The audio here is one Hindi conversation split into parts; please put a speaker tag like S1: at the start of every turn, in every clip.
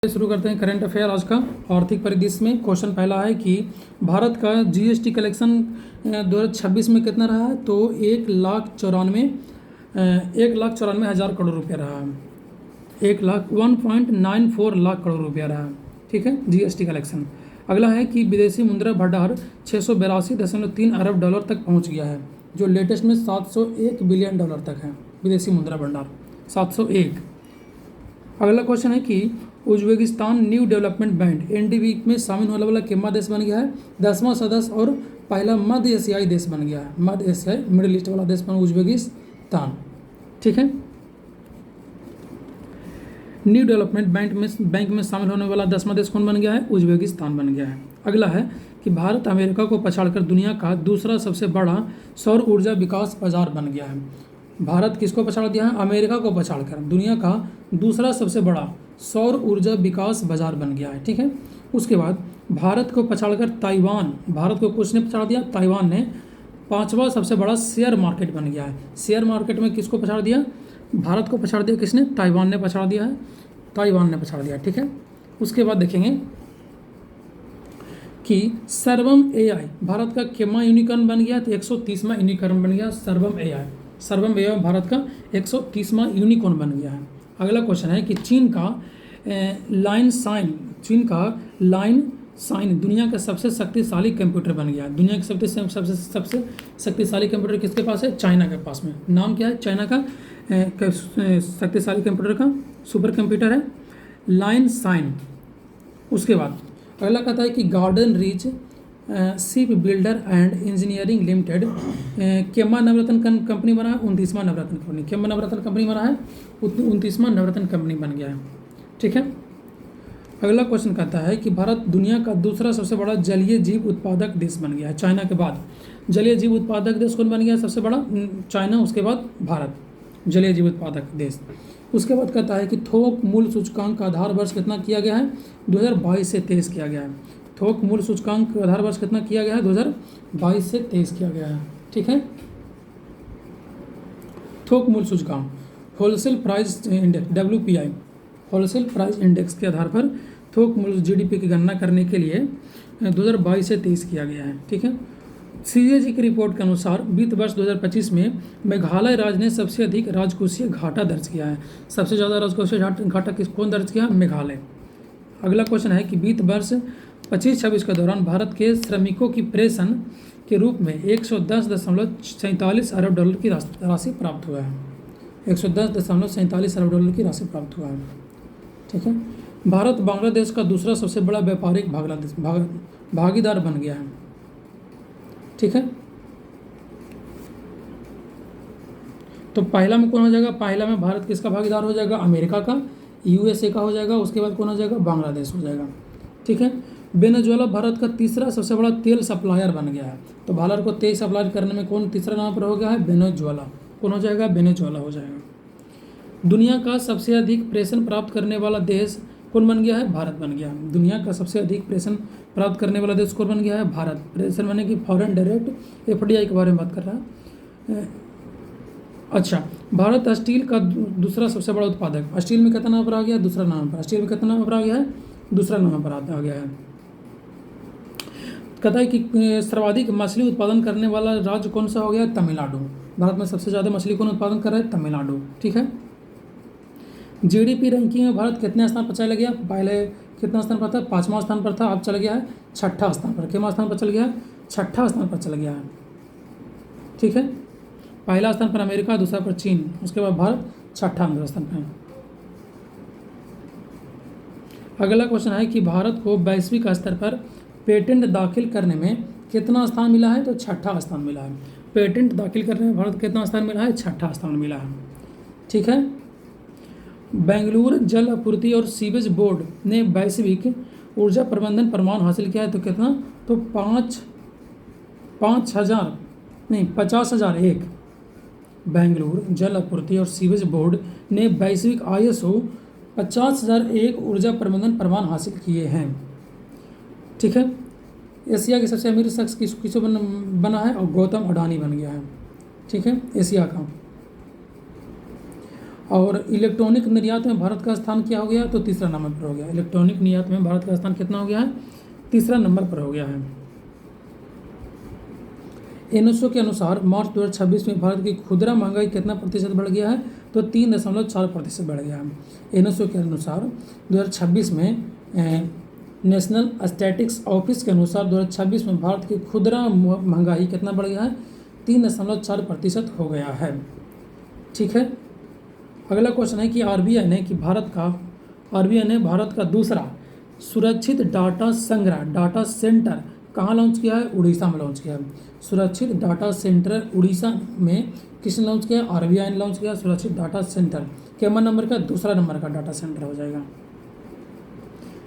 S1: शुरू करते हैं करंट अफेयर आज का आर्थिक परिदृश्य में। क्वेश्चन पहला है कि भारत का जीएसटी कलेक्शन 2026 में कितना रहा है, तो 1,94,000 करोड़ रुपया रहा है। 1,94 लाख करोड़ रुपया रहा है। ठीक है, जीएसटी कलेक्शन। अगला है कि विदेशी मुद्रा भंडार 682.3 अरब डॉलर तक पहुंच गया है, जो लेटेस्ट में 701 बिलियन डॉलर तक है विदेशी मुद्रा भंडार 701। अगला क्वेश्चन है कि Uzbekistan new development bank NDB में शामिल होने वाला कितना देश बन गया है, 10वां सदस्य और पहला मध्य एशियाई देश बन गया है। मध्य एशियाई मिडिल ईस्ट वाला देश बन उज्बेकिस्तान। ठीक है, न्यू डेवलपमेंट बैंक में शामिल होने वाला 10वां देश कौन बन गया है, उज्बेकिस्तान बन गया है। अगला है कि भारत अमेरिका को पछाड़कर दुनिया का दूसरा सबसे बड़ा सौर ऊर्जा विकास बाजार बन गया है। भारत किसको पछाड़ दिया है, अमेरिका को पछाड़कर दुनिया का दूसरा सबसे बड़ा सौर ऊर्जा विकास बाजार बन गया है। ठीक है, उसके बाद भारत को पछाड़कर ताइवान, भारत को किसने पछाड़ दिया, ताइवान ने 5वां सबसे बड़ा शेयर मार्केट बन गया है। शेयर मार्केट में किसको पछाड़ दिया, भारत को पछाड़ दिया किसने, ताइवान ने पछाड़ दिया है, ताइवान ने पछाड़ दिया। ठीक है, उसके बाद देखेंगे कि सर्वम एआई भारत का कितना यूनिकॉर्न बन गया, तो 130वां यूनिकॉर्न बन गया सर्वम एआई भारत का 130वां यूनिकॉर्न बन गया है। अगला क्वेश्चन है कि चीन का लाइन साइन दुनिया का सबसे शक्तिशाली कंप्यूटर बन गया है। दुनिया के सबसे शक्तिशाली कंप्यूटर किसके पास है, चाइना के पास में। नाम क्या है चाइना का शक्तिशाली कंप्यूटर का, सुपर कंप्यूटर है लाइन साइन। उसके बाद अगला कहता है कि garden reach ship builder and engineering limited केमा नवरत्न कंपनी बना है, 29वां नवरत्न कंपनी। केमा नवरत्न कंपनी बना है, 29वां नवरत्न कंपनी बन गया है। ठीक है, अगला क्वेश्चन कहता है कि भारत दुनिया का दूसरा सबसे बड़ा जलीय जीव उत्पादक देश बन गया है। चाइना के बाद जलीय जीव उत्पादक देश कौन बन गया सबसे बड़ा, चाइना, उसके बाद भारत जलीय जीव उत्पादक देश। उसके बाद कहता है कि थोक मूल्य सूचकांक का आधार वर्ष कितना किया गया है, 2022 से 23 किया गया है। थोक मूल्य सूचकांक का आधार वर्ष कितना किया गया है, 2022 से 23 किया गया है। ठीक है, थोक मूल्य सूचकांक wholesale price index WPI wholesale price index के आधार पर थोक मूल्य GDP की गणना करने के लिए 2022 से 23 किया गया है। ठीक है, CAG की रिपोर्ट के अनुसार वित्त वर्ष 2025 में मेघालय राज्य ने सबसे अधिक राजकोषीय घाटा दर्ज किया है। सबसे ज़्यादा राजकोषीय घाटा कौन दर्ज किया, मेघालय। अगला क्वेश्चन है कि वित्त वर्ष 25-26 के दौरान भारत के श्रमिकों की प्रेषण के रूप में 110.47 अरब डॉलर की राशि प्राप्त हुआ है। 110.47 अरब डॉलर की राशि प्राप्त हुआ है। ठीक है, भारत बांग्लादेश का दूसरा सबसे बड़ा व्यापारिक भागीदार बन गया है। ठीक है, तो पहला में कौन हो जाएगा, पहला में भारत किसका भागीदार हो जाएगा, अमेरिका का, USA का हो जाएगा, उसके बाद कौन हो जाएगा, बांग्लादेश हो जाएगा। ठीक है, वेनेजुएला भारत का तीसरा सबसे बड़ा तेल सप्लायर बन गया है। तो भारत को तेल सप्लाई करने में कौन तीसरा नाम पर हो गया है, वेनेजुएला। कौन हो जाएगा, वेनेजुएला हो जाएगा। दुनिया का सबसे अधिक प्रेषण प्राप्त करने वाला देश कौन बन गया है, भारत बन गया। दुनिया का सबसे अधिक प्रेषण प्राप्त करने वाला देश कौन बन गया है, भारत। प्रेषण माने कि फॉरेन डायरेक्ट FDI के बारे में बात कर रहा है। अच्छा, भारत स्टील का दूसरा सबसे बड़ा उत्पादक। स्टील में कितना नाम पर आ गया, दूसरा नाम पर। स्टील में कितना नाम पर आ गया है, दूसरा नाम पर आ गया है। कहता है कि सर्वाधिक मछली उत्पादन करने वाला राज्य कौन सा हो गया, तमिलनाडु। भारत में सबसे ज़्यादा मछली कौन उत्पादन कर रहा है, तमिलनाडु। ठीक है, GDP रैंकिंग में भारत कितने स्थान पर चला गया, पहले कितना स्थान पर था, 5वां स्थान पर था, अब चला गया है 6ठा स्थान पर। कितना स्थान पर चल गया है, 6ठा स्थान पर चला गया है। ठीक है, पहला स्थान पर अमेरिका, दूसरा पर चीन, उसके बाद भारत 6ठा स्थान पर है। अगला क्वेश्चन है कि भारत को वैश्विक स्तर पर पेटेंट दाखिल करने में कितना स्थान मिला है, तो 6ठा स्थान मिला है। पेटेंट दाखिल करने में भारत कितना स्थान मिला है, 6ठा स्थान मिला है। ठीक है, बेंगलुरु जल आपूर्ति और सीवेज बोर्ड ने वैश्विक ऊर्जा प्रबंधन प्रमाण हासिल किया है। तो कितना, तो 50,001 बेंगलुरु जल आपूर्ति और सीवेज बोर्ड ने वैश्विक ISO 50,001 ऊर्जा प्रबंधन प्रमाण हासिल किए हैं। ठीक है, एशिया के सबसे अमीर शख्स किसको बना है, और गौतम अडानी बन गया है। ठीक है, एशिया का। और इलेक्ट्रॉनिक निर्यात में भारत का स्थान क्या हो गया, तो तीसरा नंबर पर हो गया। इलेक्ट्रॉनिक निर्यात में भारत का स्थान कितना हो गया है, तीसरा नंबर पर हो गया है। एनएसओ के अनुसार मार्च 2026 में भारत की खुदरा महंगाई कितना प्रतिशत बढ़ गया है, तो 3.4% बढ़ गया है। एनएसओ के अनुसार 2026 में नेशनल स्टैटिस्टिक्स ऑफिस के अनुसार 2026 में भारत की खुदरा महंगाई कितना बढ़ गया है, 3.4% हो गया है। ठीक है। अगला क्वेश्चन है कि आरबीआई ने भारत का दूसरा सुरक्षित डाटा संग्रह डाटा सेंटर कहाँ लॉन्च किया है, उड़ीसा में लॉन्च किया है। सुरक्षित डाटा सेंटर उड़ीसा में किसने लॉन्च किया, आरबीआई ने लॉन्च किया। सुरक्षित डाटा सेंटर केमन नंबर का, दूसरा नंबर का डाटा सेंटर हो जाएगा।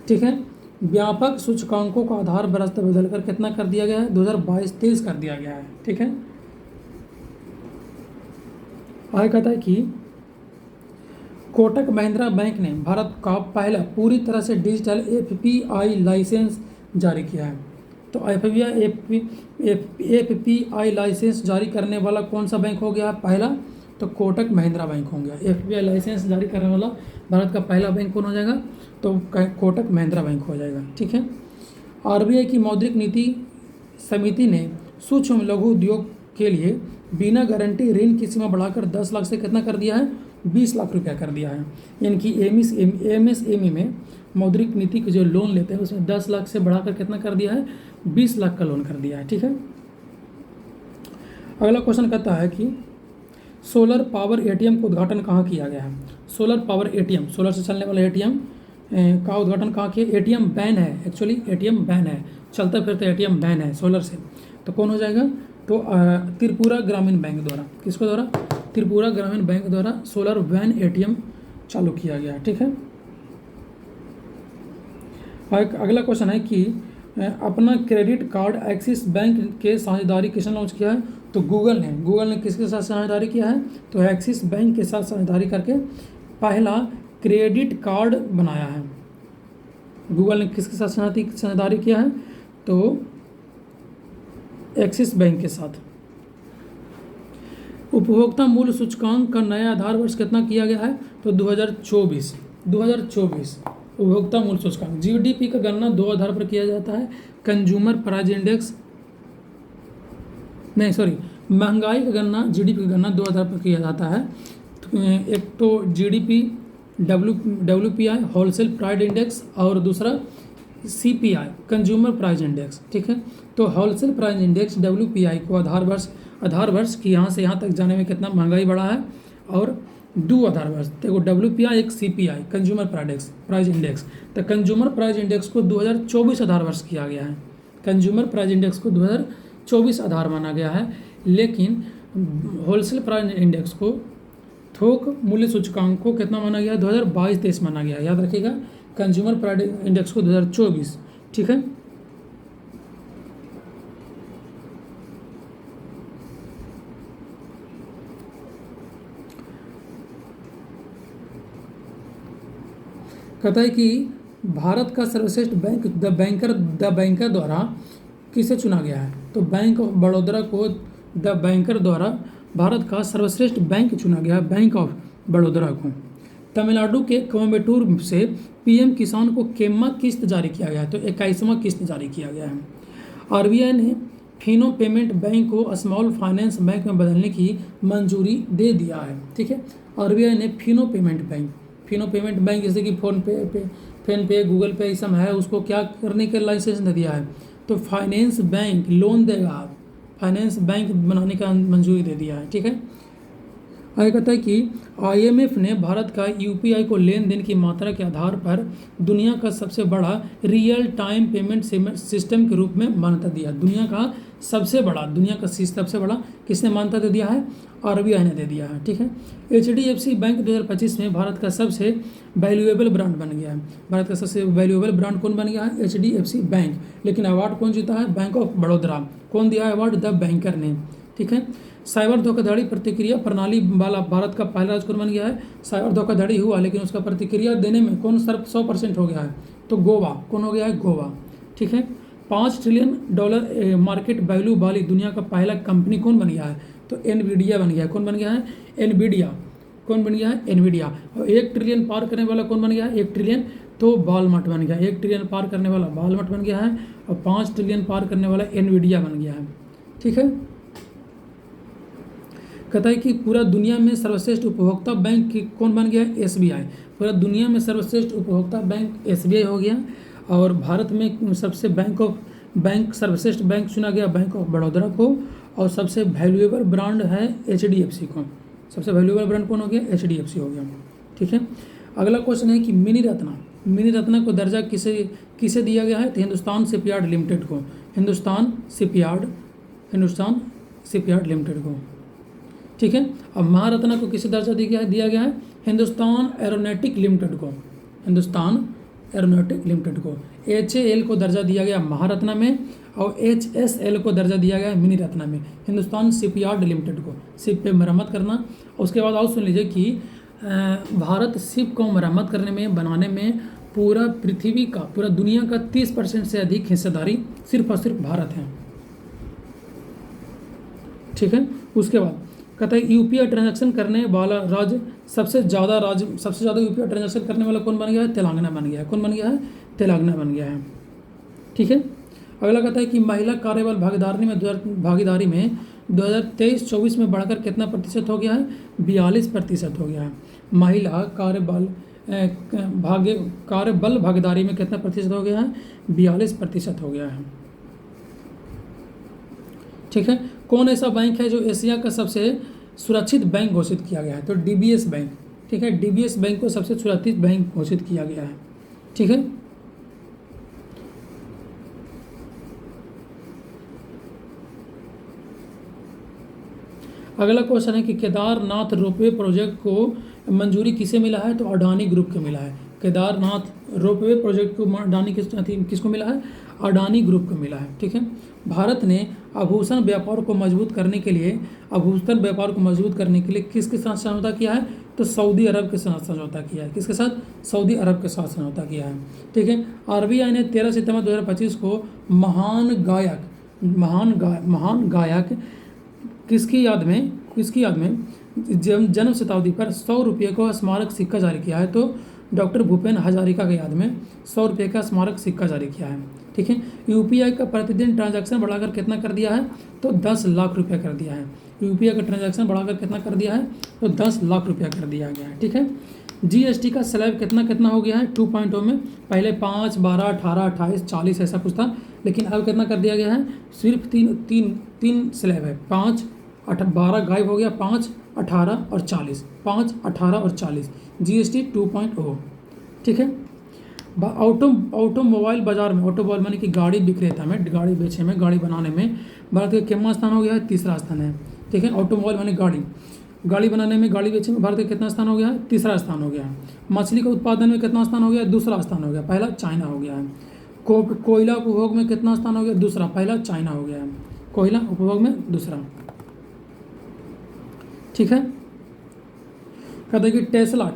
S1: ठीक है। व्यापक सूचकांकों का आधार बदलकर कितना कर दिया गया है, 2022-23 कर दिया गया है। ठीक है। आगे कहता है कि कोटक महिंद्रा बैंक ने भारत का पहला पूरी तरह से डिजिटल एफपीआई लाइसेंस जारी किया है। तो एफपीआई लाइसेंस जारी करने वाला कौन सा बैंक हो गया पहला, तो कोटक महिंद्रा बैंक हो गया। एफपीआई लाइसेंस जारी करने वाला भारत का पहला बैंक कौन हो जाएगा, तो कोटक महिंद्रा बैंक हो जाएगा। ठीक है। आरबीआई की मौद्रिक नीति समिति ने सूक्ष्म लघु उद्योग के लिए बिना गारंटी ऋण की सीमा बढ़ाकर 10 लाख से कितना कर दिया है, 20 लाख रुपया कर दिया है। यानी कि एमएसएमई में मौद्रिक नीति के जो लोन लेते हैं उसमें 10 लाख से बढ़ाकर कितना कर दिया है, 20 लाख का लोन कर दिया है। ठीक है। अगला क्वेश्चन कहता है कि सोलर पावर एटीएम का उद्घाटन कहाँ किया गया है। सोलर पावर एटीएम, सोलर से चलने वाला एटीएम का उद्घाटन कहाँ किया। एटीएम बैन है, एक्चुअली एटीएम बैन है, चलता फिरता एटीएम बैन है सोलर से। तो कौन हो जाएगा, तो त्रिपुरा ग्रामीण बैंक द्वारा, किसको द्वारा, त्रिपुरा ग्रामीण बैंक द्वारा सोलर वैन एटीएम चालू किया गया। ठीक है। अगला क्वेश्चन है कि अपना क्रेडिट कार्ड एक्सिस बैंक के साझेदारी किसने लॉन्च किया है, तो गूगल ने किसके साथ साझेदारी किया है, तो एक्सिस बैंक के साथ साझेदारी करके पहला क्रेडिट कार्ड बनाया है। गूगल ने किसके साथ साझेदारी किया है, तो एक्सिस बैंक के साथ। उपभोक्ता मूल्य सूचकांक का नया आधार वर्ष कितना किया गया है, तो 2024 उपभोक्ता मूल्य सूचकांक। जीडीपी का गणना दो आधार पर किया जाता है, कंज्यूमर प्राइस इंडेक्स, नहीं सॉरी, महंगाई का गणना, जीडीपी का गणना दो आधार पर किया जाता है। तो एक तो GDP WPI wholesale price index, और दूसरा सीपीआई कंज्यूमर प्राइस इंडेक्स। ठीक है। तो होलसेल प्राइस इंडेक्स डब्ल्यूपीआई को आधार वर्ष की यहाँ से यहाँ तक जाने में कितना महंगाई बढ़ा है, और दो आधार वर्ष, देखो डब्ल्यूपीआई एक सीपीआई कंज्यूमर प्राइस इंडेक्स। तो कंज्यूमर प्राइस इंडेक्स को 2024 आधार वर्ष किया गया है। कंज्यूमर प्राइस इंडेक्स को 2024 आधार माना गया है, लेकिन होलसेल प्राइस इंडेक्स को, थोक मूल्य सूचकांक को कितना माना गया, 2022-23 माना गया। याद रखिएगा, कंज्यूमर प्राइस इंडेक्स को 2024। ठीक है। कहता है कि भारत का सर्वश्रेष्ठ बैंक द बैंकर द्वारा किसे चुना गया है, तो बैंक ऑफ बड़ौदा को द बैंकर द्वारा भारत का सर्वश्रेष्ठ बैंक चुना गया है, बैंक ऑफ बड़ौदा को। तमिलनाडु के कोयम्बटूर से पीएम किसान को केम्मा किस्त जारी किया गया है, तो 21वां किस्त जारी किया गया है। आरबीआई ने फिनो पेमेंट बैंक को स्मॉल फाइनेंस बैंक में बदलने की मंजूरी दे दिया है। ठीक है। आरबीआई ने फिनो पेमेंट बैंक जैसे कि फोन पे गूगल पे ये सब है, उसको क्या करने के लाइसेंस दे दिया है, तो फाइनेंस बैंक लोन देगा, फाइनेंस बैंक बनाने का मंजूरी दे दिया है। ठीक है। आगे कहता है कि आईएमएफ ने भारत का यूपीआई को लेन देन की मात्रा के आधार पर दुनिया का सबसे बड़ा रियल टाइम पेमेंट सिस्टम के रूप में मान्यता दिया। दुनिया का सबसे बड़ा किसने मान्यता दे दिया है, आरबीआई ने दे दिया है। ठीक है। एचडीएफसी बैंक 2025 में भारत का सबसे वैल्यूएबल ब्रांड बन गया है। भारत का सबसे वैल्यूएबल ब्रांड कौन बन गया है, एचडीएफसी बैंक। लेकिन अवार्ड कौन जीता है, बैंक ऑफ बड़ौदा। कौन दिया है अवार्ड, द बैंकर ने। ठीक है। साइबर धोखाधड़ी प्रतिक्रिया प्रणाली वाला भारत का पहला राज्य कौन बन गया है। साइबर धोखाधड़ी हुआ लेकिन उसका प्रतिक्रिया देने में कौन सर 100% हो गया है, तो गोवा। कौन हो गया है, गोवा। ठीक है। $5 ट्रिलियन मार्केट वैल्यू वाली दुनिया का पहला कंपनी कौन बन गया है, तो एनवीडिया बन गया है। कौन बन गया है, एनवीडिया। कौन बन गया है? एनवीडिया। और 1 ट्रिलियन पार करने वाला कौन बन गया है? 1 ट्रिलियन तो वालमार्ट बन गया। 1 ट्रिलियन पार करने वाला वालमार्ट बन गया है और 5 ट्रिलियन पार करने वाला एनवीडिया बन गया है। ठीक है, कहता है कि पूरा दुनिया में सर्वश्रेष्ठ उपभोक्ता बैंक कौन बन गया है? एसबीआई। पूरा दुनिया में सर्वश्रेष्ठ उपभोक्ता बैंक एसबीआई हो गया। और भारत में सबसे बैंक सर्वश्रेष्ठ बैंक चुना गया बैंक ऑफ बड़ौदा को। और सबसे वैल्यूएबल ब्रांड है एचडीएफसी को। सबसे वैल्यूएबल ब्रांड कौन हो गया? एचडीएफसी हो गया। ठीक है, अगला क्वेश्चन है कि मिनी रत्ना को दर्जा किसे दिया गया है? तो हिंदुस्तान शिपयार्ड लिमिटेड को। हिंदुस्तान शिपयार्ड लिमिटेड को। ठीक है, अब महारत्ना को किसे दर्जा दिया गया है? हिंदुस्तान एरोनॉटिक लिमिटेड को। हिंदुस्तान एरोनॉटिक लिमिटेड को। एचएएल को दर्जा दिया गया महारत्ना में और एचएसएल को दर्जा दिया गया मिनी रत्ना में। हिंदुस्तान शिपयार्ड लिमिटेड को शिप पे मरम्मत करना। उसके बाद और सुन लीजिए कि भारत शिप को मरम्मत करने में बनाने में पूरा दुनिया का 30% से अधिक हिस्सेदारी सिर्फ और सिर्फ भारत है। ठीक है, उसके बाद कहता है यूपीआई ट्रांजैक्शन करने वाला राज्य सबसे ज़्यादा यूपीआई ट्रांजैक्शन करने वाला कौन बन गया है? तेलंगाना बन गया है। कौन बन गया है? तेलंगाना बन गया है। ठीक है, अगला कहता है कि महिला कार्यबल भागीदारी में 2023-24 में बढ़कर कितना प्रतिशत हो गया है? 42% हो गया है। महिला कार्यबल भागीदारी में कितना प्रतिशत हो गया है? 42% हो गया है। ठीक है, कौन ऐसा बैंक है जो एशिया का सबसे सुरक्षित बैंक घोषित किया गया है? तो डीबीएस बैंक। ठीक है, डीबीएस बैंक को सबसे सुरक्षित बैंक घोषित किया गया है। ठीक है, अगला क्वेश्चन है कि केदारनाथ रोपवे प्रोजेक्ट को मंजूरी किसे मिला है? तो अडानी ग्रुप को मिला है। केदारनाथ रोपवे प्रोजेक्ट को अडानी किसको मिला है? अडानी ग्रुप को मिला है। ठीक है, भारत ने आभूषण व्यापार को मजबूत करने के लिए किसके साथ समझौता किया है? तो सऊदी अरब के साथ समझौता किया है। किसके साथ? सऊदी अरब के साथ समझौता किया है। ठीक है, आरबीआई ने 13 सितंबर 2025 को महान गायक किसकी याद में जन्म शताब्दी पर 100 रुपये का स्मारक सिक्का जारी किया है? तो डॉक्टर भूपेन हजारिका की याद में 100 रुपये का स्मारक सिक्का जारी किया है। ठीक है, यूपीआई का प्रतिदिन ट्रांजैक्शन बढ़ाकर कितना कर दिया है? तो 10 लाख रुपया कर दिया है। यूपीआई का ट्रांजैक्शन बढ़ाकर कितना कर दिया है? तो 10 लाख रुपया कर दिया गया है। ठीक है, जीएसटी का स्लैब कितना हो गया है? 2.0 में। पहले 5, 12, 18, 28, 40 ऐसा कुछ था, लेकिन अब कितना कर दिया गया है? सिर्फ तीन स्लैब है। 5, 12 गायब हो गया। 5, 18 और 40। 5, 18 और 40 जीएसटी 2.0। ठीक है, ऑटोमोबाइल बाजार में ऑटोमोबाइल माने कि गाड़ी विक्रेता में, गाड़ी बेचे में, गाड़ी बनाने में भारत का कितना स्थान हो गया है? 3रा स्थान है। ठीक है, ऑटोमोबाइल माने गाड़ी बनाने में, गाड़ी बेचे में भारत का कितना स्थान हो गया है? 3रा स्थान हो गया है। मछली का उत्पादन में कितना स्थान हो गया? 2रा स्थान हो गया। पहला चाइना हो गया है। कोयला उपभोग में कितना स्थान हो गया? 2रा। पहला चाइना हो गया है। कोयला उपभोग में 2रा। ठीक है, कहते हैं कि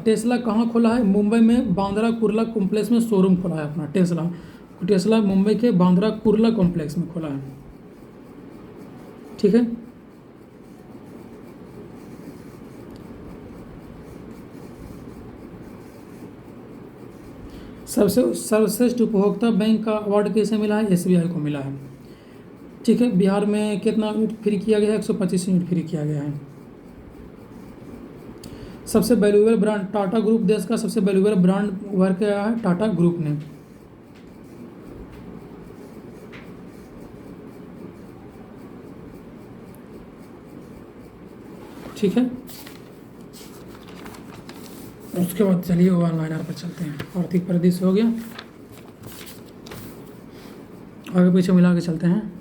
S1: टेस्ला कहाँ खोला है? मुंबई में बांद्रा कुर्ला कॉम्प्लेक्स में शोरूम खोला है अपना। टेस्ला मुंबई के बांद्रा कुर्ला कॉम्प्लेक्स में खोला है। ठीक है, सर्वश्रेष्ठ उपभोक्ता बैंक का अवार्ड किसे मिला है? एसबीआई को मिला है। ठीक है, बिहार में कितना यूनिट फ्री किया गया है? 125 यूनिट फ्री किया गया है। सबसे वैल्यूएबल ब्रांड टाटा ग्रुप देश का सबसे वैल्यूएबल ब्रांड उभर के आया है टाटा ग्रुप ने। ठीक है, उसके बाद चलिए वन लाइनर पर चलते हैं। आर्थिक परिदृश्य हो गया, आगे पीछे मिला के चलते हैं।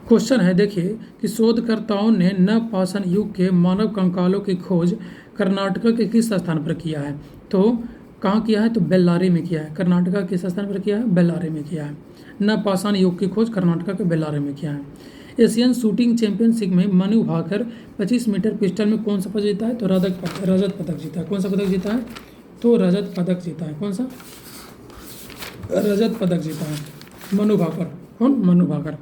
S1: क्वेश्चन है, देखिए कि शोधकर्ताओं ने नवपाषाण युग के मानव कंकालों की खोज कर्नाटक के किस स्थान पर किया है? तो कहाँ किया है? तो बेल्लारी में किया है। कर्नाटक किस स्थान पर किया है? बेल्लारी में किया है। नवपाषाण युग की खोज कर्नाटक के बेल्लारी में किया है। एशियन शूटिंग चैंपियनशिप में मनु भाकर 25 मीटर पिस्टल में कौन सा पदक जीता है? तो रजत पदक जीता है। कौन सा पदक जीता है? तो रजत पदक जीता है। कौन सा? रजत पदक जीता है मनु भाकर। कौन? Manu Bhaker.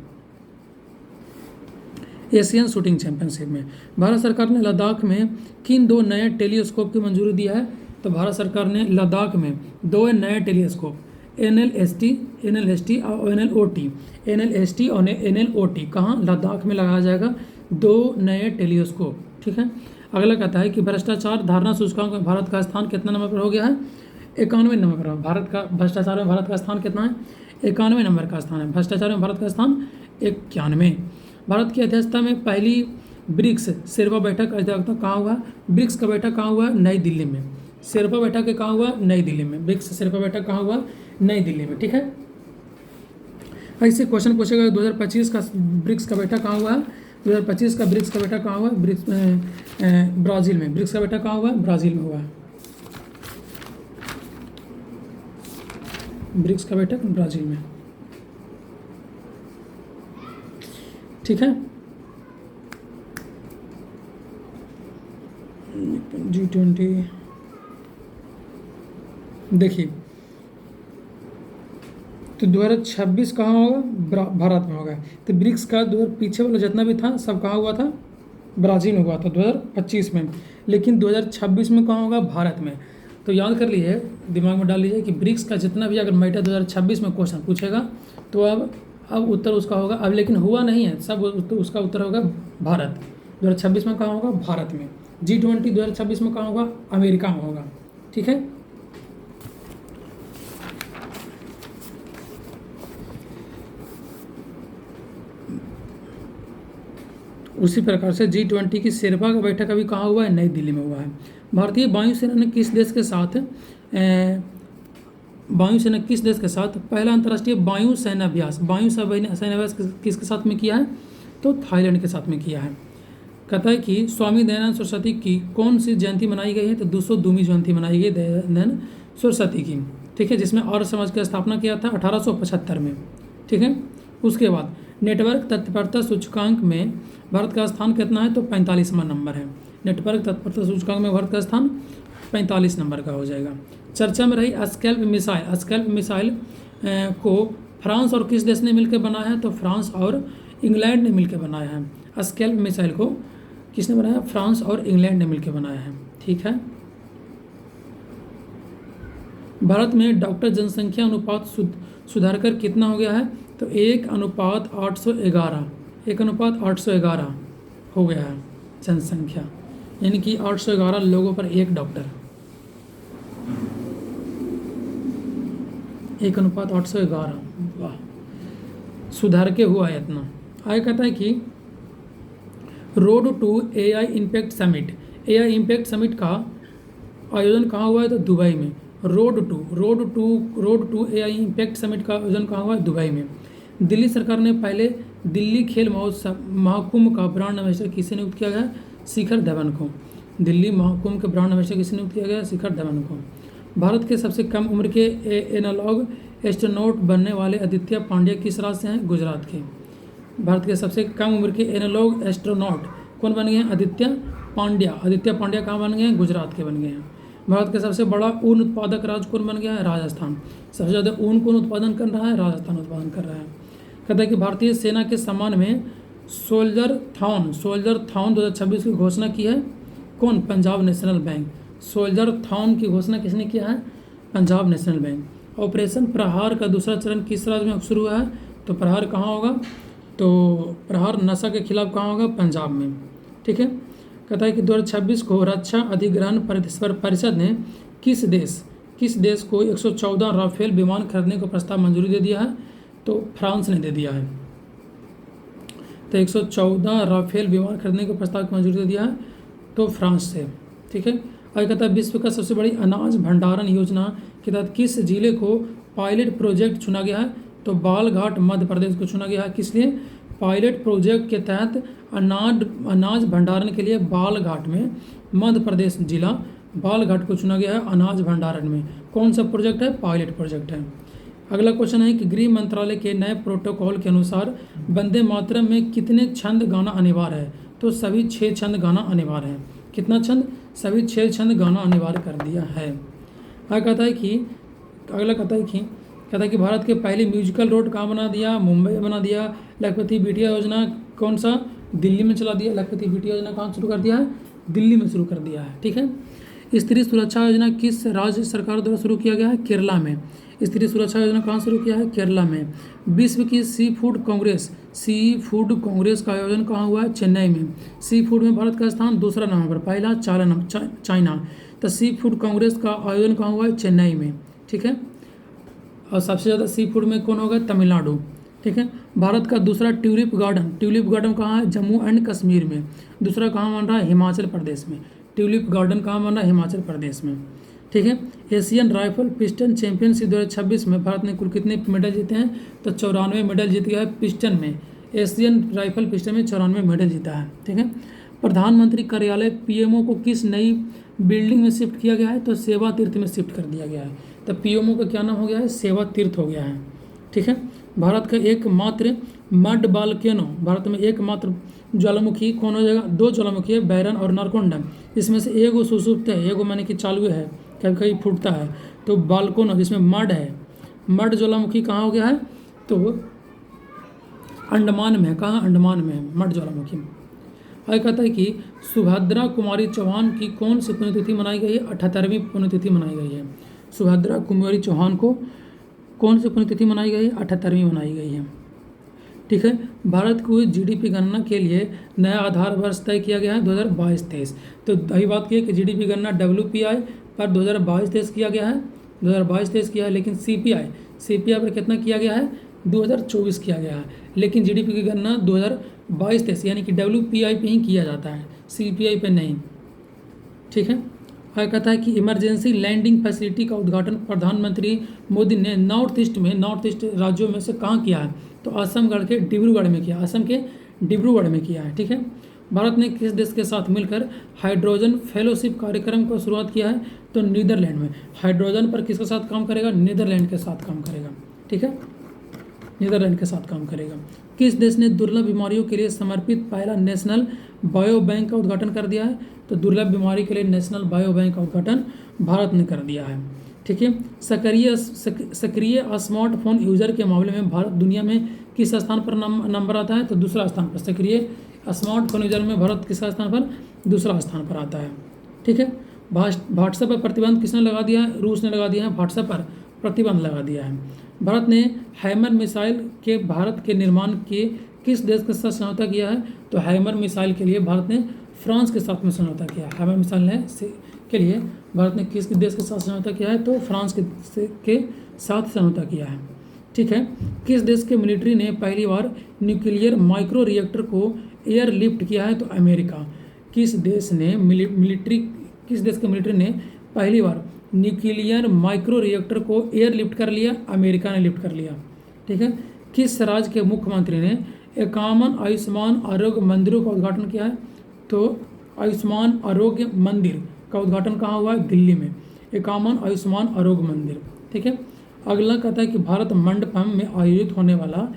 S1: Asian shooting championship में। भारत सरकार ने लद्दाख में किन 2 नए टेलीस्कोप की मंजूरी दिया है? तो भारत सरकार ने लद्दाख में 2 नए टेलीस्कोप NLST और NLST और NLOT कहाँ? लद्दाख में लगाया जाएगा 2 नए टेलीस्कोप। ठीक है। अगला कहता है कि भ्रष्टाचार धारणा सूचकांक में भारत का स्थान कितना नंबर पर हो गया है? 91 नंबर पर। भारत का भ्रष्टाचार में भारत का स्थान कितना है? 91 नंबर का स्थान है। भ्रष्टाचार में भारत का स्थान 91। भारत की अध्यक्षता में पहली ब्रिक्स शेरपा बैठक अध्यक्षता कहाँ हुआ? ब्रिक्स का बैठक कहाँ हुआ? नई दिल्ली में। शेरपा बैठक कहाँ हुआ? नई दिल्ली में। ब्रिक्स शेरपा बैठक कहाँ हुआ? नई दिल्ली में। ठीक है। ऐसे क्वेश्चन पूछेगा 2025 का ब्रिक्स का बैठक कहाँ हुआ? 2025 का ब्रिक्स का बैठक कहाँ हुआ? ब्राज़ील में। ब्रिक्स का बैठक कहाँ हुआ? ब्राज़ील में हुआ। ब्रिक्स का बैठक ब्राज़ील में। ठीक है। G20 देखिए, तो 2026 कहाँ होगा? भारत में होगा। तो ब्रिक्स का 2000 पीछे वाला जितना भी था सब कहाँ हुआ था? ब्राज़ील में हुआ था 2025 में। लेकिन 2026 में कहाँ होगा? भारत में। तो याद कर लीजिए, दिमाग में डाल लीजिए कि ब्रिक्स का जितना भी अगर मैटर 2026 में क्वेश्चन पूछेगा तो अब उत्तर उसका होगा। अब लेकिन हुआ नहीं है, सब उसका उत्तर होगा भारत। 2026 में कहाँ होगा? भारत में। G20 2026 में कहाँ होगा? अमेरिका में होगा। ठीक है। उसी प्रकार से G20 की शेरपा का बैठक अभी कहाँ हुआ है? नई दिल्ली में हुआ है। भारतीय वायुसेना ने किस देश के साथ पहला अंतर्राष्ट्रीय वायु सैन्याभ्यास किसके साथ में किया है? तो थाईलैंड के साथ में किया है। कहता है कि स्वामी दयानंद सरस्वती की कौन सी जयंती मनाई गई है? तो 202वीं जयंती मनाई गई दयानंद सरस्वती की। ठीक है। जिसमें आर्य समाज की स्थापना किया था 1875 में। ठीक है। उसके बाद नेटवर्क तत्परता सूचकांक में भारत का स्थान कितना है? तो 45वां नंबर है। नेटवर्क तत्परता सूचकांक में भारत का स्थान 45 नंबर का हो जाएगा। चर्चा में रही स्कैल्प मिसाइल को फ्रांस और किस देश ने मिलकर बनाया है? तो फ्रांस और इंग्लैंड ने मिलकर बनाया है। स्कैल्प मिसाइल को किसने बनाया? फ्रांस और इंग्लैंड ने मिलकर बनाया है। ठीक है। भारत में डॉक्टर जनसंख्या अनुपात सुधार कर कितना हो गया है? तो 1:811 हो गया है जनसंख्या, यानी कि 811 लोगों पर एक डॉक्टर। 1:811 वाह, सुधार के हुआ है इतना। आगे कहता है कि road to AI impact summit का आयोजन कहाँ हुआ है? तो दुबई में। Road to AI impact summit का आयोजन कहाँ हुआ है? दुबई में। दिल्ली सरकार ने पहले दिल्ली खेल महाकुंभ का ब्रांड एम्बेसडर किसे नियुक्त किया गया? शिखर धवन को। दिल्ली महाकुंभ के ब्रांड एम्बेसडर किसे नियुक्त किया गया? शिखर धवन को। भारत के सबसे कम उम्र के एनालॉग एस्ट्रोनॉट बनने वाले आदित्य पांड्या किस राज्य से हैं? गुजरात के। भारत के सबसे कम उम्र के एनालॉग एस्ट्रोनॉट कौन बन गए हैं? आदित्य पांड्या कहाँ बन गए हैं? गुजरात के बन गए हैं। भारत का सबसे बड़ा ऊन उत्पादक राज्य कौन बन गया है? राजस्थान। सबसे ज़्यादा ऊन कौन उत्पादन कर रहा है? राजस्थान उत्पादन कर रहा है। कहता है कि भारतीय सेना के सम्मान में सोल्जर थॉन 2026 की घोषणा की है कौन? Punjab national bank. सोल्जर थॉन की घोषणा किसने किया है? Punjab national bank. ऑपरेशन प्रहार का दूसरा चरण किस राज्य में शुरू हुआ है? तो प्रहार कहाँ होगा? तो प्रहार नशा के खिलाफ कहाँ होगा? पंजाब में। ठीक है। कहता है कि 2026 को रक्षा अधिग्रहण परिषद ने किस देश को 114 राफेल विमान खरीदने को प्रस्ताव मंजूरी दे दिया है? तो फ्रांस ने दे दिया है। तो 114 राफेल विमान खरीदने को प्रस्ताव की मंजूरी दे दिया है तो फ्रांस से। ठीक है। आगे कहता है विश्व का सबसे बड़ी अनाज भंडारण योजना के तहत किस जिले को पायलट प्रोजेक्ट चुना गया है? तो बालघाट मध्य प्रदेश को चुना गया है। किस लिए? पायलट प्रोजेक्ट के तहत अनाज भंडारण के लिए बालघाट में मध्य प्रदेश जिला बालघाट को चुना गया है अनाज भंडारण में। कौन सा प्रोजेक्ट है? पायलट प्रोजेक्ट है। अगला क्वेश्चन है कि गृह मंत्रालय के नए प्रोटोकॉल के अनुसार वंदे मातरम में कितने छंद गाना अनिवार्य है? तो सभी 6 छंद गाना अनिवार्य है। कितना छंद? सभी 6 छंद गाना अनिवार्य कर दिया है। अगला कहता है कि भारत के पहली म्यूजिकल रोड कहाँ बना दिया? मुंबई में बना दिया। लखपति बिटिया योजना कौन सा? दिल्ली में चला दिया। लखपति बेटी योजना कहाँ शुरू कर दिया है? दिल्ली में शुरू कर दिया है। ठीक है। स्त्री सुरक्षा योजना किस राज्य सरकार द्वारा शुरू किया गया है? केरला में। स्त्री सुरक्षा योजना कहाँ शुरू किया है? केरला में। विश्व की सी फूड कांग्रेस का आयोजन कहाँ हुआ है? चेन्नई में। सी फूड में भारत का स्थान दूसरा नंबर पर, पहला चाइना। तो सी फूड कांग्रेस का आयोजन कहाँ हुआ है? चेन्नई में। ठीक है। और सबसे ज़्यादा सी फूड में कौन होगा? तमिलनाडु। ठीक है। भारत का दूसरा ट्यूलिप गार्डन कहाँ है? जम्मू एंड कश्मीर में। दूसरा कहाँ बन रहा है? हिमाचल प्रदेश में। ट्यूलिप गार्डन कहाँ बन रहा है? हिमाचल प्रदेश में। ठीक है। एशियन राइफल पिस्टन चैंपियनशिप 2026 में भारत ने कुल कितने मेडल जीते हैं? तो 94 मेडल जीत गया है पिस्टन में। एशियन राइफल पिस्टन में 94 मेडल जीता है। ठीक है। प्रधानमंत्री कार्यालय पीएमओ को किस नई बिल्डिंग में शिफ्ट किया गया है? तो सेवा तीर्थ में शिफ्ट कर दिया गया है। तो पीएमओ का क्या नाम हो गया है? सेवा तीर्थ हो गया है। ठीक है। भारत का एकमात्र मड वोल्केनो, भारत में एकमात्र ज्वालामुखी कौन हो जाएगा? 2 ज्वालामुखी है, बैरन और नारकोंडम। इसमें से एगो सुसुप्त है, एगो माने कि चालू है, कभी कभी फूटता है। तो वोल्केनो जिसमें मड है, मड ज्वालामुखी कहाँ हो गया है? तो अंडमान में है। कहाँ? अंडमान में है मड ज्वालामुखी। आगे कहता है कि सुभद्रा कुमारी चौहान की कौन सी पुण्यतिथि मनाई गई है? 78वीं पुण्यतिथि मनाई गई है। सुभद्रा कुमारी चौहान को कौन सी पुण्यतिथि मनाई गई है? 78वीं मनाई गई है। ठीक है। भारत को जीडीपी गणना के लिए नया आधार वर्ष तय किया गया है 2022-23। तो वही बात की है कि जीडीपी गणना WPI पर 2022-23 किया गया है, 2022-23 किया है। लेकिन सीपीआई पर कितना किया गया है? 2024 किया गया है। लेकिन जीडीपी की गणना 2022-23 यानी कि WPI पे ही किया जाता है, CPI पे नहीं। ठीक है। आगे कहता है कि इमरजेंसी लैंडिंग फैसिलिटी का उद्घाटन प्रधानमंत्री मोदी ने नॉर्थ ईस्ट राज्यों में से कहाँ किया है? तो असम के डिब्रूगढ़ में किया है। ठीक है। भारत ने किस देश के साथ मिलकर हाइड्रोजन फेलोशिप कार्यक्रम को शुरुआत किया है? तो नीदरलैंड में। हाइड्रोजन पर किसके साथ काम करेगा? नीदरलैंड के साथ काम करेगा। ठीक है। नीदरलैंड के साथ काम करेगा। किस देश ने दुर्लभ बीमारियों के लिए समर्पित पहला नेशनल बायो बैंक का उद्घाटन कर दिया है? तो दुर्लभ बीमारी के लिए नेशनल बायो बैंक का उद्घाटन भारत ने कर दिया है। ठीक है। सक्रिय स्मार्टफोन यूजर के मामले में भारत दुनिया में किस स्थान पर नंबर आता है? तो दूसरा स्थान पर। सक्रिय स्मार्टफोन यूजर में भारत किस स्थान पर? दूसरा स्थान पर आता है। ठीक है। व्हाट्सएप पर प्रतिबंध किसने लगा दिया है? रूस ने लगा दिया है। व्हाट्सएप पर प्रतिबंध लगा दिया है। भारत ने हैमर मिसाइल के भारत के निर्माण के किस देश के साथ समझौता किया है? तो हैमर मिसाइल के लिए भारत ने फ्रांस के साथ में समझौता किया है। हैमर मिसाइल के लिए भारत ने किस देश के साथ समझौता किया है? तो फ्रांस के साथ समझौता किया है। ठीक है। किस देश के मिलिट्री ने पहली बार न्यूक्लियर माइक्रो रिएक्टर को एयरलिफ्ट किया है? तो अमेरिका। किस देश के मिलिट्री ने पहली बार न्यूक्लियर माइक्रो रिएक्टर को एयरलिफ्ट कर लिया? अमेरिका ने लिफ्ट कर लिया। ठीक है। किस राज्य के मुख्यमंत्री ने 51 आयुष्मान आरोग्य मंदिरों का उद्घाटन किया है? तो आयुष्मान आरोग्य मंदिर का उद्घाटन कहाँ हुआ है? दिल्ली में। 51 आयुष्मान आरोग्य मंदिर। ठीक है। अगला कहता है कि भारत मंडपम में आयोजित होने वाला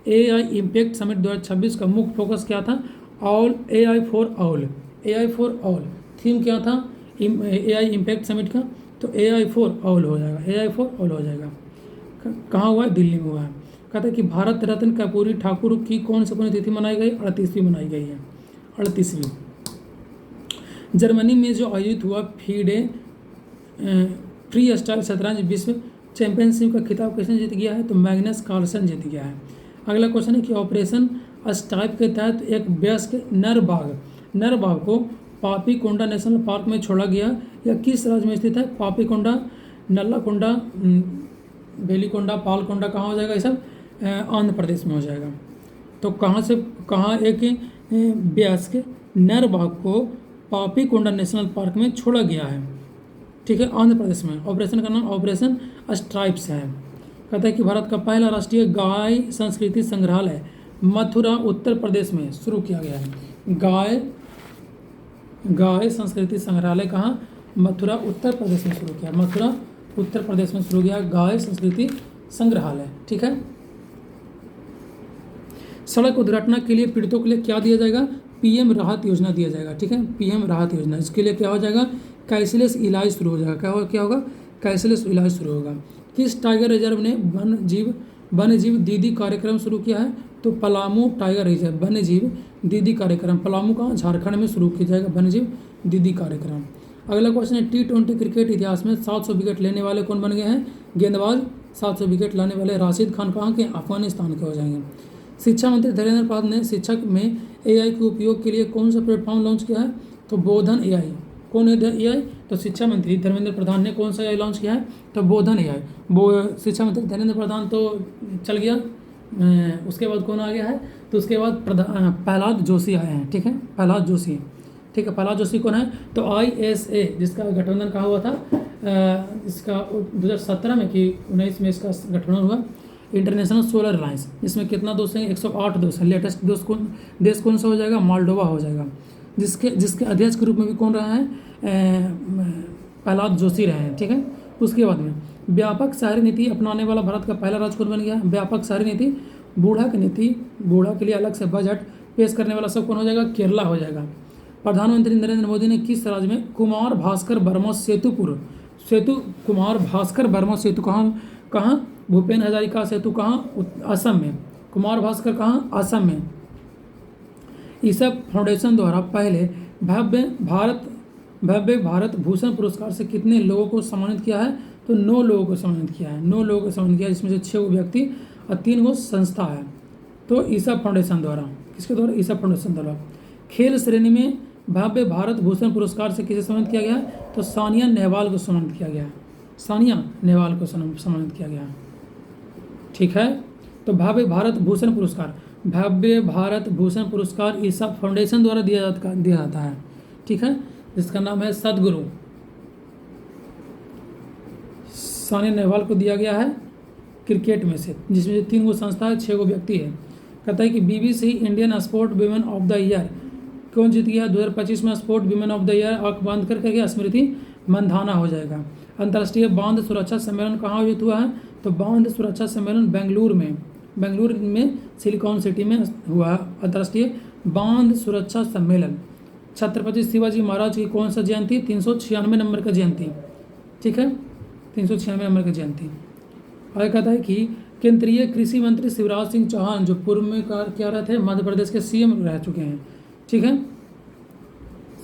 S1: AI इम्पैक्ट समिट 2026 का मुख्य फोकस क्या था? AI for all. थीम क्या था AI इम्पैक्ट समिट का? तो AI फॉर ऑल हो जाएगा। कहाँ हुआ है? दिल्ली में हुआ है। कहता है कि भारत रत्न कर्पूरी ठाकुर की कौन सी पुण्यतिथि मनाई गई? 38वीं मनाई गई है। 38वीं। जर्मनी में जो आयोजित हुआ FIDE फ्री स्टाइल शतरंज विश्व चैंपियनशिप का खिताब किसने जीत गया है? तो मैग्नस कार्लसन जीत गया है। अगला क्वेश्चन है कि ऑपरेशन स्टाइप के तहत एक वयस्क नर बाघ को पापीकोंडा नेशनल पार्क में छोड़ा गया। यह किस राज्य में स्थित है? पापीकोंडा, नल्लाकोंडा, वेलिकोंडा, पालकोंडा कहाँ हो जाएगा? ये सब आंध्र प्रदेश में हो जाएगा। तो कहाँ एक वयस्क नर बाघ को पापीकोंडा नेशनल पार्क में छोड़ा गया है? ठीक है। आंध्र प्रदेश में। ऑपरेशन का नाम ऑपरेशन स्ट्राइप्स है। कहता है कि भारत का पहला राष्ट्रीय गाय संस्कृति संग्रहालय मथुरा उत्तर प्रदेश में शुरू किया गया है। गाय संस्कृति संग्रहालय कहाँ? मथुरा उत्तर प्रदेश में शुरू किया। मथुरा उत्तर प्रदेश में शुरू किया गाय संस्कृति संग्रहालय। ठीक है। सड़क दुर्घटना के लिए पीड़ितों के लिए क्या दिया जाएगा? PM राहत योजना दिया जाएगा। ठीक है। PM राहत योजना। इसके लिए क्या हो जाएगा? कैशलेस इलाज शुरू हो जाएगा। क्या होगा? कैशलेस इलाज शुरू होगा। किस टाइगर रिजर्व ने वन्य जीव वन्य जीव दीदी कार्यक्रम शुरू किया है? तो पलामू टाइगर रिजर्व वन्य जीव दीदी कार्यक्रम, पलामू का झारखंड में शुरू किया जाएगा वन्य जीव दीदी कार्यक्रम। अगला क्वेश्चन है T20 क्रिकेट इतिहास में 700 विकेट लेने वाले कौन बन गए हैं? गेंदबाज 700 विकेट लाने वाले राशिद खान कहाँ के? अफगानिस्तान के हो जाएंगे। शिक्षा मंत्री धर्मेंद्र प्रधान ने शिक्षक में AI के उपयोग के लिए कौन सा प्लेटफॉर्म लॉन्च किया है? तो बोधन AI। कौन है AI? तो शिक्षा मंत्री धर्मेंद्र प्रधान ने कौन सा AI लॉन्च किया है? तो बोधन AI। वो शिक्षा मंत्री धर्मेंद्र प्रधान तो चल गया, उसके बाद कौन आ गया है? तो उसके बाद प्रहलाद जोशी आए हैं। ठीक है, प्रहलाद जोशी। ठीक है, प्रहलाद जोशी कौन है? तो ISA जिसका गठबंधन कहाँ हुआ था? इसका 2017 में कि 19 में इसका गठबंधन हुआ, इंटरनेशनल सोलर अलायंस। इसमें कितना दोस्त हैं? 108 दोस्त हैं। लेटेस्ट देश कौन सा हो जाएगा? मोल्डोवा हो जाएगा। जिसके अध्यक्ष के रूप में भी कौन रहा है? प्रहलाद जोशी रहे हैं। ठीक है, उसके बाद में व्यापक शहरी नीति अपनाने वाला भारत का पहला राज्य कौन बन गया? व्यापक शहरी नीति, बूढ़ा के लिए अलग से बजट पेश करने वाला सब कौन हो जाएगा? केरला हो जाएगा। प्रधानमंत्री नरेंद्र मोदी ने किस राज्य में कुमार भास्कर वर्मा सेतु कहाँ? भूपेन हजारिका सेतु कहाँ? असम में। कुमार भास्कर कहाँ? असम में। ईसप फाउंडेशन द्वारा पहले भव्य भारत भूषण पुरस्कार से कितने लोगों को सम्मानित किया है? तो 9 लोगों को सम्मानित किया है। 9 लोगों को सम्मानित किया है, जिसमें से 6 व्यक्ति और 3 संस्था है। तो ईसप फाउंडेशन द्वारा, किसके द्वारा? ईसप फाउंडेशन द्वारा। खेल श्रेणी में भव्य भारत भूषण पुरस्कार से किसे सम्मानित किया गया? तो सानिया नेहवाल को सम्मानित किया गया। सानिया नेहवाल को सम्मानित किया गया। ठीक है, तो भव्य भारत भूषण पुरस्कार ईसप फाउंडेशन द्वारा दिया जाता है। ठीक है, जिसका नाम है सदगुरु। सानिया नेहवाल को दिया गया है क्रिकेट में से, जिसमें 3 संस्था है, 6 व्यक्ति है। कहता है कि BBC Indian sport women of the year कौन जीत गया? 2025 में sport women of the year आंख बंद करके स्मृति मंधाना हो जाएगा। अंतर्राष्ट्रीय बांध सुरक्षा सम्मेलन कहाँ आयोजित हुआ है? तो बांध सुरक्षा सम्मेलन बेंगलुरु में सिलिकॉन सिटी में हुआ अंतर्राष्ट्रीय बांध सुरक्षा सम्मेलन। छत्रपति शिवाजी महाराज की कौन सा जयंती? 396 नंबर का जयंती। ठीक है, 396 नंबर की जयंती। आगे कहता है कि केंद्रीय कृषि मंत्री शिवराज सिंह चौहान, जो पूर्व में क्या रहे थे? मध्य प्रदेश के CM रह चुके हैं। ठीक है,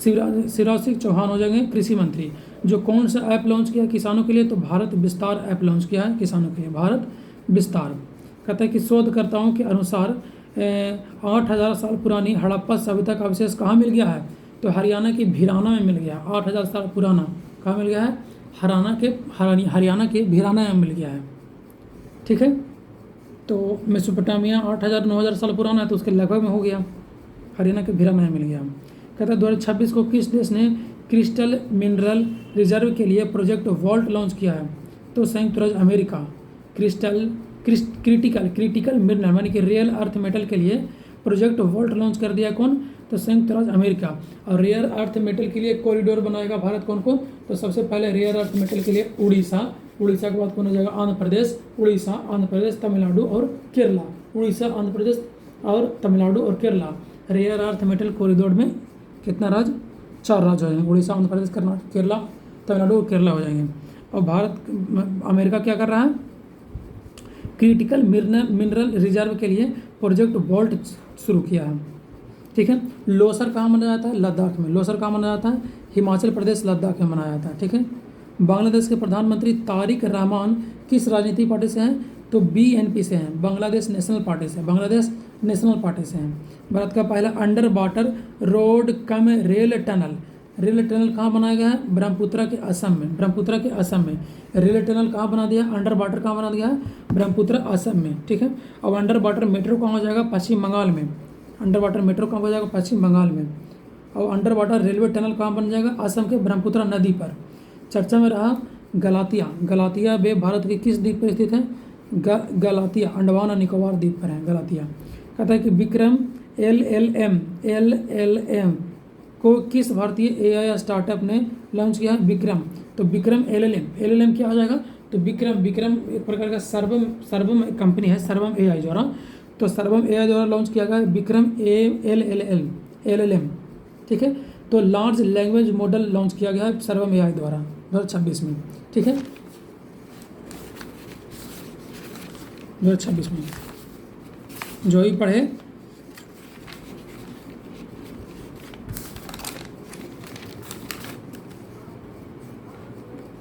S1: शिवराज सिंह चौहान हो जाएंगे कृषि मंत्री। जो कौन सा ऐप लॉन्च किया किसानों के लिए? तो भारत विस्तार ऐप लॉन्च किया है किसानों के लिए, भारत विस्तार। कहता है कि शोधकर्ताओं के अनुसार 8000 साल पुरानी हड़प्पा सभ्यता का अवशेष कहाँ मिल गया है? तो हरियाणा के भिराना में मिल गया। 8000 साल पुराना कहाँ मिल गया है? हरियाणा के भिराना में मिल गया है। ठीक है, तो मेसोपोटामिया 8000-9000 साल पुराना है, तो उसके लगभग में हो गया, हरियाणा के भिराना में मिल गया। कहता है 2026 को किस देश ने क्रिस्टल मिनरल रिजर्व के लिए प्रोजेक्ट वॉल्ट लॉन्च किया है? तो संयुक्त राज्य अमेरिका। क्रिटिकल मिनरल यानी कि रियल अर्थ मेटल के लिए प्रोजेक्ट वॉल्ट लॉन्च कर दिया कौन? तो संयुक्त राज्य अमेरिका। और रेयर अर्थ मेटल के लिए कॉरिडोर बनाएगा भारत कौन? तो सबसे पहले रेयर अर्थ मेटल के लिए उड़ीसा के बाद कौन हो जाएगा? आंध्र प्रदेश, तमिलनाडु और केरला। उड़ीसा, आंध्र प्रदेश और तमिलनाडु और Kerala. Rare earth metal corridor में कितना राज्य? 4 राज्य हो जाएंगे, उड़ीसा, आंध्र प्रदेश, कर्नाटक, केरला, तमिलनाडु और केरला हो जाएंगे। और अमेरिका क्या कर रहा है? क्रिटिकल मिनरल रिजर्व के लिए प्रोजेक्ट वॉल्ट शुरू किया है। ठीक है, लोसर कहाँ मनाया जाता है? लद्दाख में। लोसर कहाँ मनाया जाता है? हिमाचल प्रदेश, लद्दाख में मनाया जाता है। ठीक है, बांग्लादेश के प्रधानमंत्री तारिक रहमान किस राजनीतिक पार्टी से हैं? तो BNP से हैं, बांग्लादेश नेशनल पार्टी से हैं। भारत का पहला under water road cum rail tunnel कहाँ बनाया गया है? ब्रह्मपुत्रा के असम में। रेल टनल कहाँ बना दिया? अंडर वाटर कहाँ बना दिया है? ब्रह्मपुत्रा असम में। ठीक है, अब अंडर वाटर मेट्रो कहाँ हो जाएगा? पश्चिम बंगाल में। और अंडर वाटर रेलवे टनल कहाँ बन जाएगा? असम के ब्रह्मपुत्रा नदी पर। चर्चा में रहा गलातिया बे भारत के किस द्वीप पर स्थित है? गलातिया अंडमान और निकोबार द्वीप पर है गलातिया। कहता है कि विक्रम LLM को किस भारतीय AI स्टार्टअप ने लॉन्च किया? विक्रम। तो विक्रम LLM क्या हो जाएगा? तो विक्रम एक प्रकार का सर्वम कंपनी है, सर्वम AI द्वारा। तो सर्वम AI द्वारा लॉन्च किया गया विक्रम LLM। ठीक है, तो लार्ज लैंग्वेज मॉडल लॉन्च किया गया है सर्वम AI द्वारा 2026 में। ठीक है, 2026 में जो ही पढ़े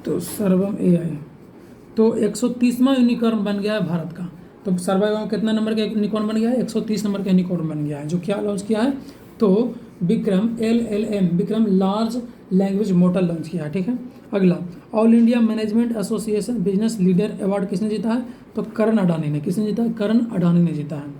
S1: तो सर्वम AI तो 130वां यूनिकॉर्न बन गया है भारत का। तो सर्वम कितना नंबर का यूनिकॉर्न बन गया है? 130 नंबर का यूनिकॉर्न बन गया है। जो क्या लॉन्च किया है? तो Vikram LLM Vikram large language model launch किया है। ठीक है, अगला all India management association business leader award किसने जीता है? तो करण अडानी ने। किसने जीता है? करण अडानी ने जीता है।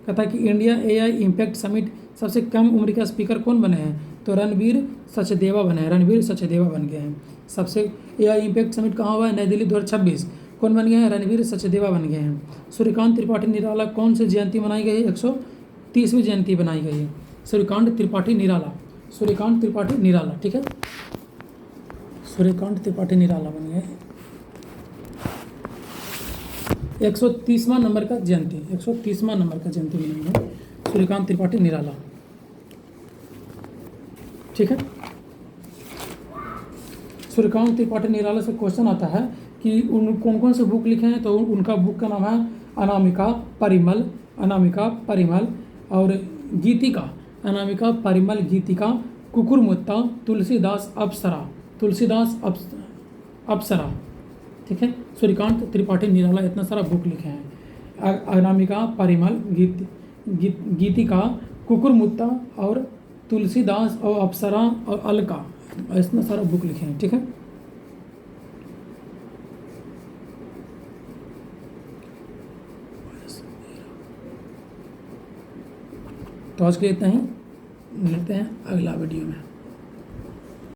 S1: कहता है कि इंडिया AI इम्पैक्ट समिट सबसे कम उम्र का स्पीकर कौन बने हैं? तो रणवीर सचदेवा बने हैं। रणवीर सचदेवा बन गए हैं। सबसे AI इम्पैक्ट समिट कहाँ हुआ है? नई दिल्ली 2026। कौन बन गए हैं? रणवीर सचदेवा बन गए हैं। सूर्यकांत त्रिपाठी निराला कौन सी जयंती मनाई गई है? 130वीं जयंती बनाई गई है। सूर्यकांत त्रिपाठी निराला, सूर्यकांत त्रिपाठी निराला। ठीक है, सूर्यकांत त्रिपाठी निराला बन गए। 130वां नंबर का जयंती, 130वां नंबर का जयंती मनाएंगे सूर्यकांत त्रिपाठी निराला। ठीक है, सूर्यकांत त्रिपाठी निराला से क्वेश्चन आता है कि उन कौन कौन से बुक लिखे हैं? तो उनका बुक का नाम है अनामिका परिमल, अनामिका परिमल और गीतिका, अनामिका परिमल गीतिका, कुकुरमुत्ता, तुलसीदास अप्सरा, तुलसीदास अप्सरा। ठीक है, सूर्यकांत त्रिपाठी निराला इतना सारा बुक लिखे हैं। अनामिका परिमल गीतिका, कुकुरमुत्ता और तुलसीदास और अप्सरा और अलका, इतना सारा बुक लिखे हैं। ठीक है, तो आज के लिए इतना ही, मिलते हैं अगला वीडियो में।